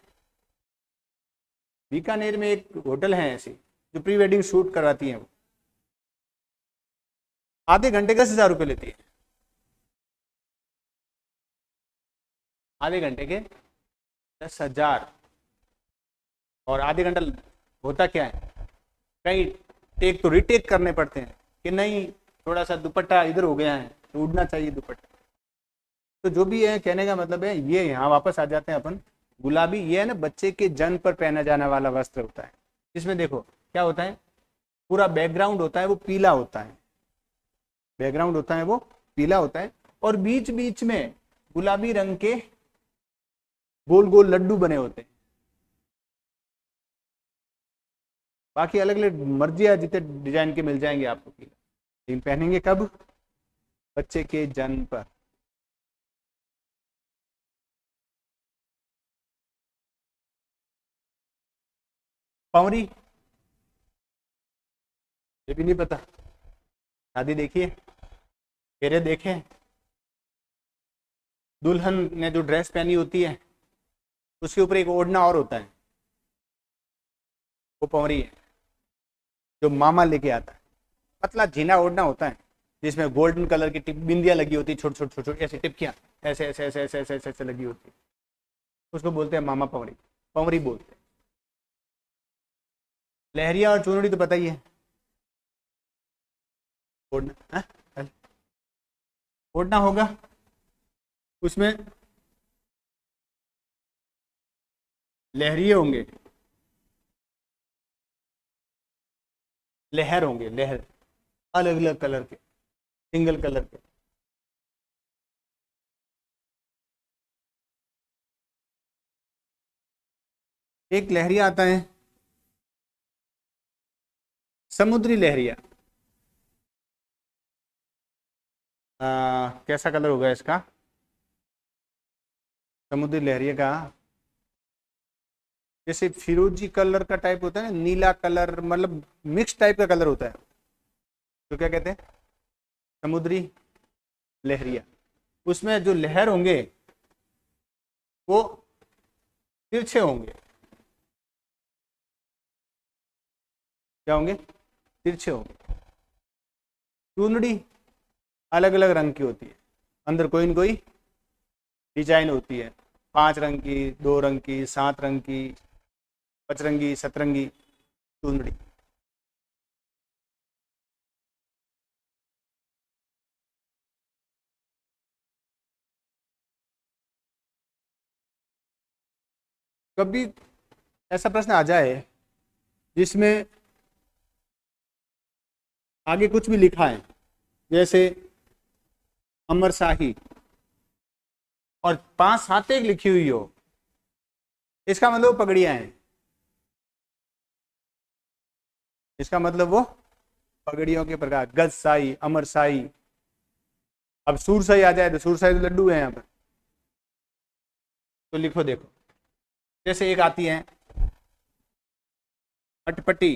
बीकानेर में एक होटल है ऐसी जो प्री वेडिंग शूट करवाती है, वो आधे घंटे का 10,000 रुपये लेती है, आधे घंटे के 10,000। और आधे घंटा होता क्या है, कई टेक तो रिटेक करने पड़ते हैं कि नहीं, थोड़ा सा दुपट्टा इधर हो गया है तो उड़ना चाहिए दुपट्टा। तो जो भी है, कहने का मतलब है, ये यहाँ वापस आ जाते हैं अपन। गुलाबी ये है ना, बच्चे के जन्म पर पहना जाने वाला वस्त्र होता है, जिसमें देखो क्या होता है, पूरा बैकग्राउंड होता है वो पीला होता है, बैकग्राउंड होता है वो पीला होता है, और बीच बीच में गुलाबी रंग के गोल गोल लड्डू बने होते हैं। बाकी अलग अलग मर्जी है, जितने डिजाइन के मिल जाएंगे आपको पीला, लेकिन पहनेंगे कब? बच्चे के जन्म पर। पौरी, ये भी नहीं पता? शादी देखिए, फेरे देखे, दुल्हन ने जो ड्रेस पहनी होती है उसके ऊपर एक ओढ़ना और होता है, वो पौरी है, जो मामा लेके आता है। पतला झीना ओढ़ना होता है जिसमें गोल्डन कलर की टिप बिंदियां लगी होती है, छोटी छोटी छोटी छोटी ऐसी टिपकियां, ऐसे ऐसे ऐसे ऐसे ऐसे ऐसे ऐसे लगी होती है, उसको बोलते हैं मामा पौरी, पौरी बोलते हैं। लहरिया और चुनरी तो पता ही है, ओढ़ना, हाँ? ओढ़ना होगा, उसमें लहरिए होंगे, लहर होंगे, लहर अलग अलग कलर के, सिंगल कलर के। एक लहरिया आता है, समुद्री लहरिया। कैसा कलर होगा इसका? समुद्री लहरिया का जैसे फिरोजी कलर का टाइप होता है ना, नीला कलर, मतलब मिक्स टाइप का कलर होता है, तो क्या कहते हैं? समुद्री लहरिया। उसमें जो लहर होंगे वो तिरछे होंगे, क्या होंगे? तिरछे होंगे। चुनड़ी अलग अलग रंग की होती है, अंदर कोई न कोई डिजाइन होती है, 5 रंग की, 2 रंग की, 7 रंग की, 5 रंगी, 7 रंगी। चुंदड़ी। कभी ऐसा प्रश्न आ जाए जिसमें आगे कुछ भी लिखा है, जैसे अमर शाही और 5 सातें लिखी हुई हो, इसका मतलब वो पगड़ियां हैं, इसका मतलब वो पगड़ियों के प्रकार। गजशाही, अमरशाही। अब सूरशाही आ जाए तो सूरशाही तो लड्डू है यहाँ पर, तो लिखो देखो। जैसे एक आती है अटपटी,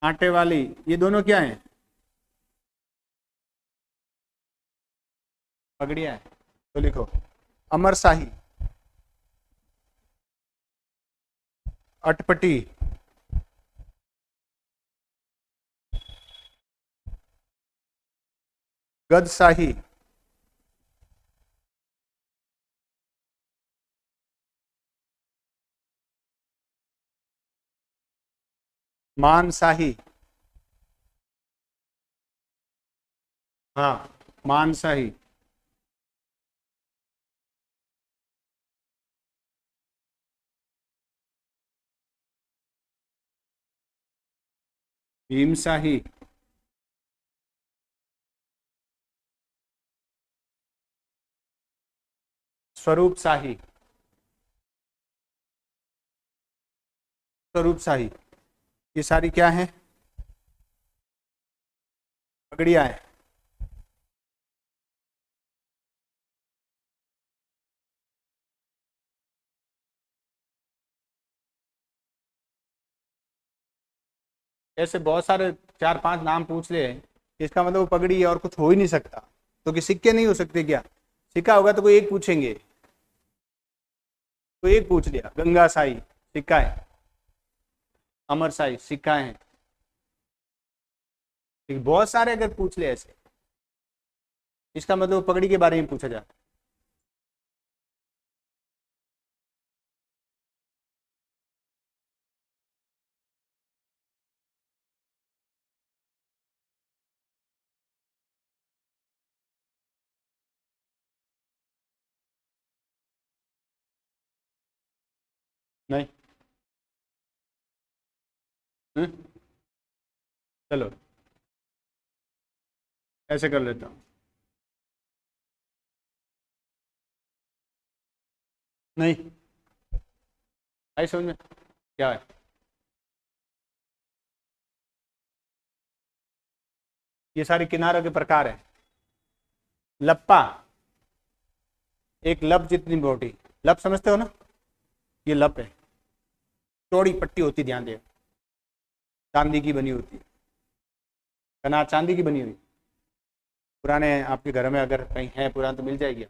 आटे वाली, ये दोनों क्या है? पगड़ियां है। तो लिखो अमरशाही, अटपटी, गजशाही, मानशाही। हाँ, मानशाही। भीमशाही। स्वरूप शाही। स्वरूप शाही। ये सारी क्या है? पगड़ियां है। ऐसे बहुत सारे 4-5 नाम पूछ ले, इसका मतलब वो पगड़ी है और कुछ हो ही नहीं सकता। तो कि सिक्के नहीं हो सकते क्या? सिक्का होगा तो कोई एक पूछेंगे, कोई एक पूछ लिया। गंगा साई सिक्का है, अमर साई सिक्का है, लेकिन बहुत सारे अगर पूछ ले ऐसे, इसका मतलब पगड़ी के बारे में पूछा जाता। नहीं। हम्म? चलो ऐसे कर लेता हूँ। नहीं आई समझ में? क्या है? ये सारे किनारों के प्रकार है। लप्पा, एक लप जितनी मोटी। लप समझते हो ना? ये लप है, चौड़ी पट्टी होती, ध्यान दे, चांदी की बनी होती है। कनार चांदी की बनी हुई, पुराने आपके घर में अगर कहीं है पुराना तो मिल जाएगी,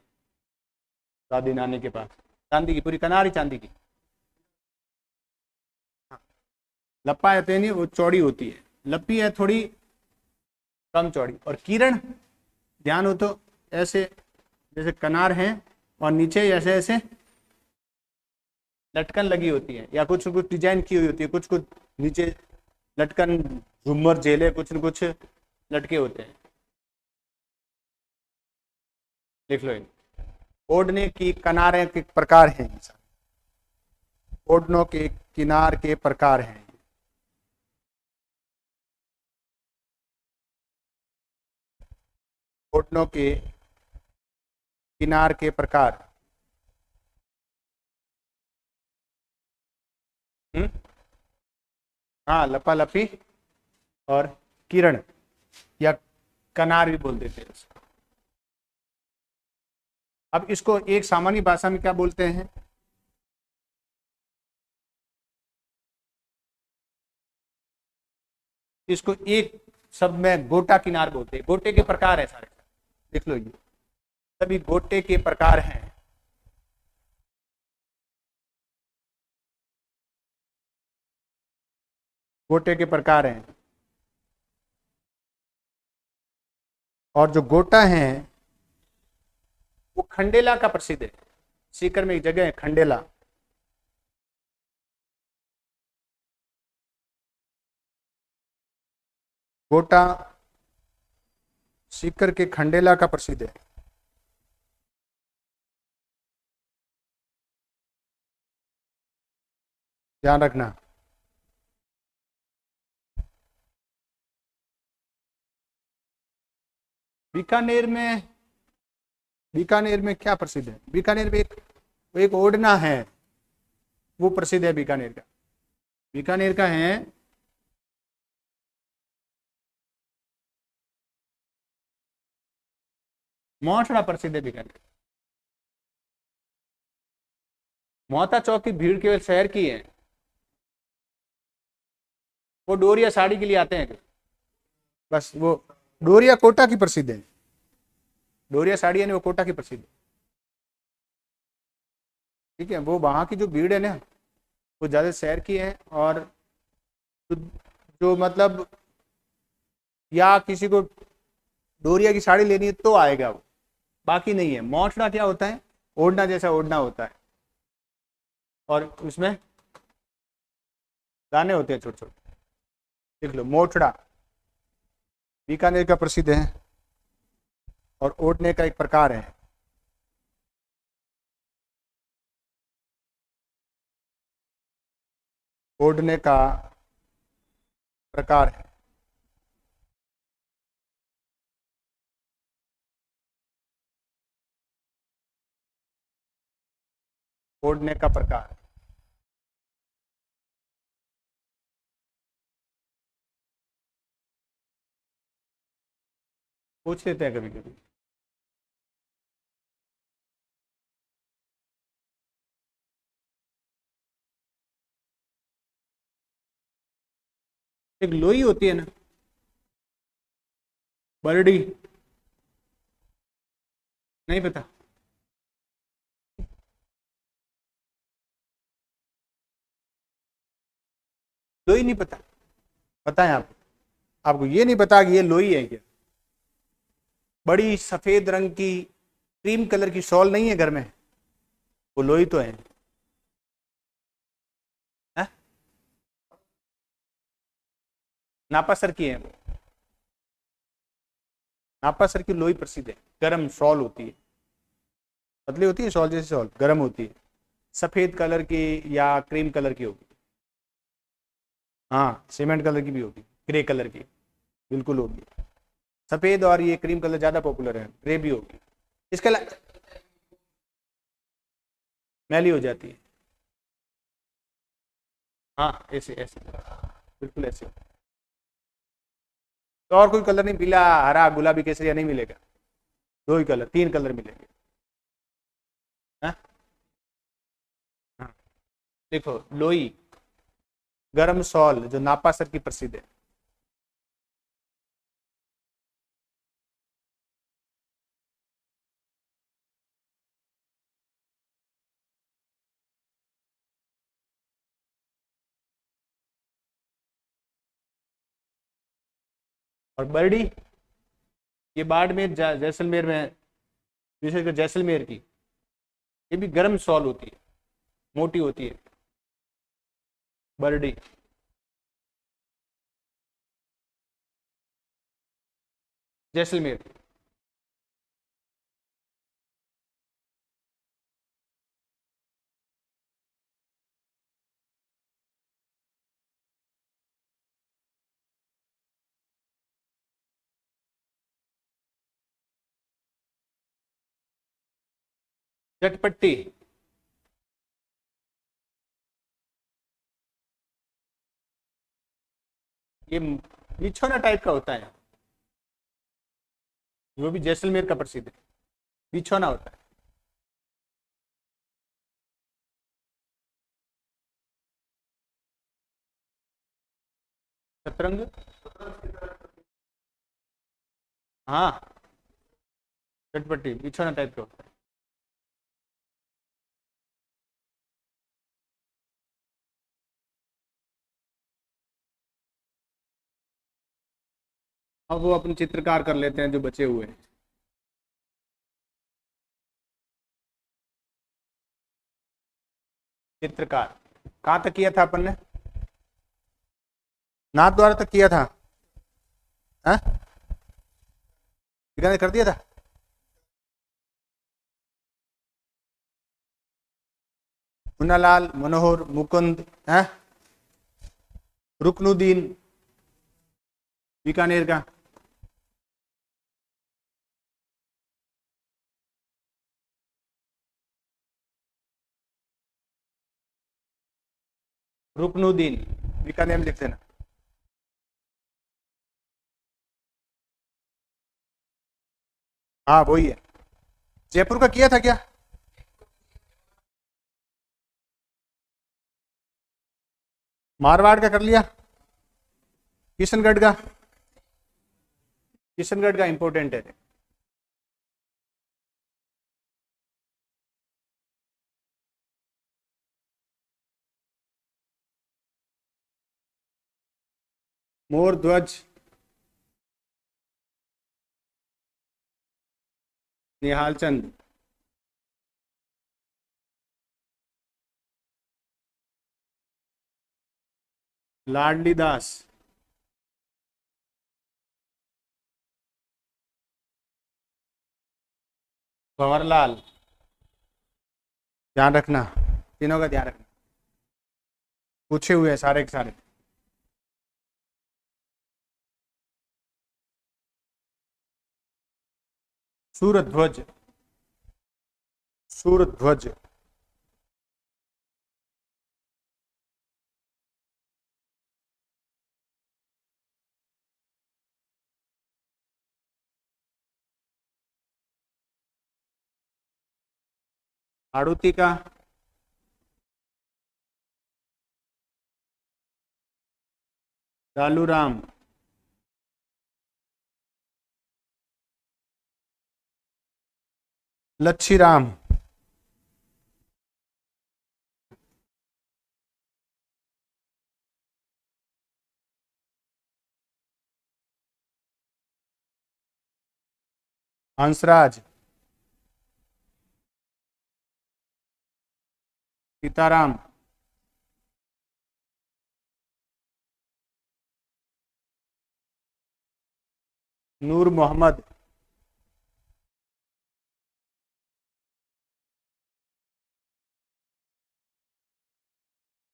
दादी नानी के पास। चांदी की पूरी कनार ही चांदी की। हाँ। लप्पा है तो नहीं, वो चौड़ी होती है। लप्पी है थोड़ी कम चौड़ी। और किरण, ध्यान हो तो ऐसे जैसे कनार है और नीचे ऐसे ऐसे लटकन लगी होती है, या कुछ कुछ डिजाइन की हुई होती है, कुछ कुछ नीचे लटकन, झूमर, जेले, कुछ न कुछ लटके होते हैं। लिख लो। ओढ़ने की किनारे के प्रकार हैं। ओढ़नों के किनार के प्रकार हैं। ओढ़नों के किनार के प्रकार। हम्म? हाँ, लपालपी और किरण, या कनार भी बोल देते हैं उसको। अब इसको एक सामान्य भाषा में क्या बोलते हैं? इसको एक शब्द में गोटा किनार बोलते हैं। गोटे के प्रकार है सारे, देख लो ये सभी गोटे के प्रकार हैं। गोटे के प्रकार हैं। और जो गोटा है वो खंडेला का प्रसिद्ध है। सीकर में एक जगह है खंडेला, गोटा सीकर के खंडेला का प्रसिद्ध है। ध्यान रखना। बीकानेर में, बीकानेर में क्या प्रसिद्ध है? बीकानेर में एक ओढ़ना है, वो प्रसिद्ध है बीकानेर का। बीकानेर का है मोहथड़ा प्रसिद्ध है बीकानेर। मोहता चौक की भीड़ केवल शहर की है, वो डोरिया साड़ी के लिए आते हैं बस। वो डोरिया कोटा की प्रसिद्ध है, डोरिया साड़ी है ना, वो कोटा की प्रसिद्ध है। ठीक है, वो वहां की जो भीड़ है ना, वो ज्यादा शहर की है। और जो मतलब या किसी को डोरिया की साड़ी लेनी है तो आएगा वो, बाकी नहीं है। मोचड़ा क्या होता है? ओढ़ना जैसा ओढ़ना होता है, और उसमें दाने होते हैं छोटे छोटे। देख लो, मोचड़ा बीकानेर का प्रसिद्ध है और ओढ़ने का एक प्रकार है। ओढ़ने का प्रकार है। ओढ़ने का प्रकार। पूछ लेते हैं कभी कभी। एक लोई होती है ना, बरडी, नहीं पता? लोई नहीं पता? पता है आपको? आपको ये नहीं पता कि ये लोई है क्या? बड़ी सफेद रंग की क्रीम कलर की शॉल नहीं है घर में, वो लोई तो है। हैं? नापासर की है वो। नापासर की लोई प्रसिद्ध है, गरम शॉल होती है, पतली होती है शॉल जैसी, शॉल गरम होती है, सफेद कलर की या क्रीम कलर की होगी। हाँ, सीमेंट कलर की भी होगी, ग्रे कलर की बिल्कुल होगी। सफेद और ये क्रीम कलर ज्यादा पॉपुलर है, ग्रे भी होगी। इसके अलावा मैली हो जाती है। हाँ, ऐसे ऐसे, बिल्कुल ऐसे। तो और कोई कलर नहीं? पीला, हरा, गुलाबी, केसरिया नहीं मिलेगा? दो ही कलर, तीन कलर मिलेंगे। हाँ हाँ। देखो, लोई गरम शॉल जो नापासर की प्रसिद्ध है। और बर्डी, ये बाड़मेर जैसलमेर में है, विशेषकर जैसलमेर की। ये भी गर्म शॉल होती है, मोटी होती है बर्डी। जैसलमेर। चटपट्टी, ये बिछौना टाइप का होता है, वो भी जैसलमेर का प्रसिद्ध है। बिछौना होता है। शतरंग, हाँ, चटपटी बिछौना टाइप का होता है। अब वो अपन चित्रकार कर लेते हैं जो बचे हुए हैं। चित्रकार। कहाँ तक किया था अपन ने? नाथ द्वारा तक किया था। हाँ, कर दिया था। मुन्नालाल, मनोहर, मुकुंद, है रुकनुद्दीन बीकानेर का। रुकनुद्दीन बीकानेर लिख देना। हाँ वही है। जयपुर का किया था क्या? मारवाड़ का कर लिया। किशनगढ़ का, किशनगढ़ का इंपॉर्टेंट है। मोर ध्वज, निहाल चंद, लाडली दास, भंवरलाल। ध्यान रखना, तीनों का ध्यान रखना, पूछे हुए हैं सारे के सारे। सूरध्वज, सूरध्वज, आड़ूती का, लालूराम, लच्छीराम, हंसराज, सीताराम, नूर मोहम्मद,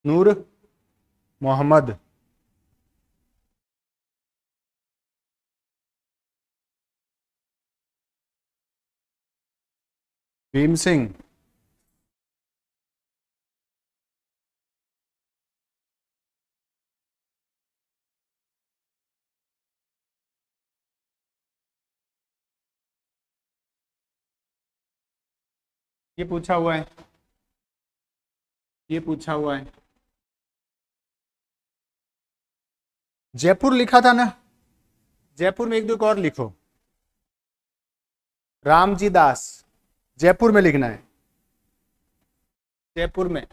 नूर मोहम्मद, भीम सिंह, ये पूछा हुआ है, ये पूछा हुआ है। जयपुर लिखा था ना, जयपुर में एक दो और लिखो। रामजी दास, जयपुर में लिखना है, जयपुर में।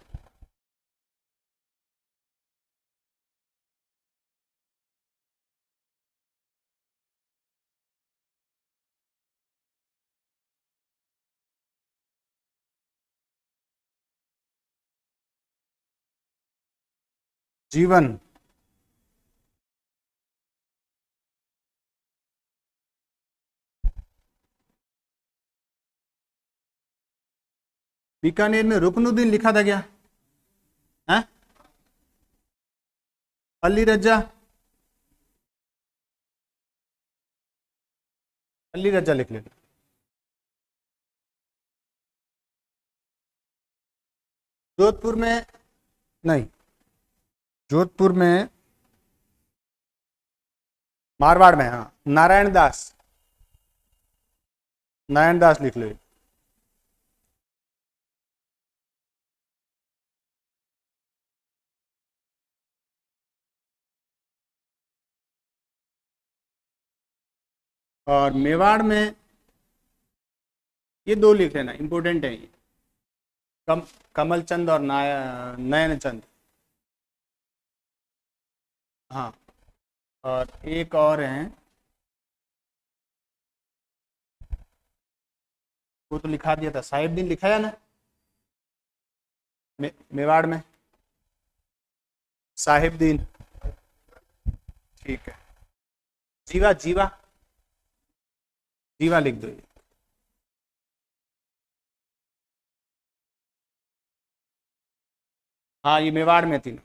जीवन, बीकानेर में रुकनुद्दीन लिखा था क्या? है अली रजा, अली रजा लिख लेना। जोधपुर में नहीं, जोधपुर में, मारवाड़ में, हाँ नारायण दास, नारायण दास लिख लो। और मेवाड़ में ये दो लिख लेना, इंपोर्टेंट है ये। कमल चंद और नयन चंद। हाँ, और एक और है, वो तो लिखा दिया था, साहिबदीन लिखा है ना। मेवाड़ में साहिबदीन, ठीक है। जीवा, जीवा, जीवा लिख दो ये। हाँ, ये मेवाड़ में थी ना।